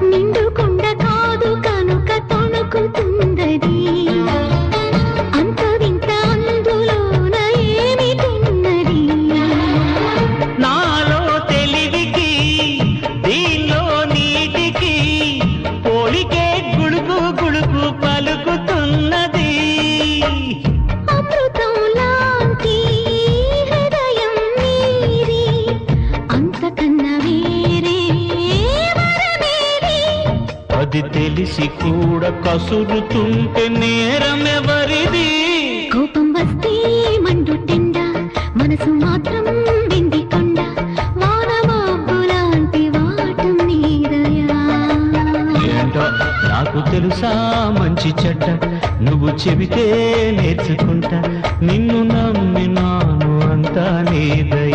నిండుకుండ కాదు కనుక తొణుకుతుందది అంత వింత అందులోన ఏమిటున్నది నాలో తెలివికి దీనిలో నీటికి పోలికే గుడుకు గుడుకు పలుకుతున్నది అమృతం లాంటి హృదయం నీరి అంతకన్నా వేరే వరమేది అది తెలిసి కూడా కసురుతుంటే నేరమెవరిది కోపం వస్తే మండుటెండ మనసు మాత్రం వెండి కొండ వానమబ్బులాంటి వాటం నీదయా ఏంటో నాకు తెలుసా మంచి చెడ్డ నువ్వు చెబితే నేర్చుకుంటా నిన్ను నమ్మినాను అంతా నీదయ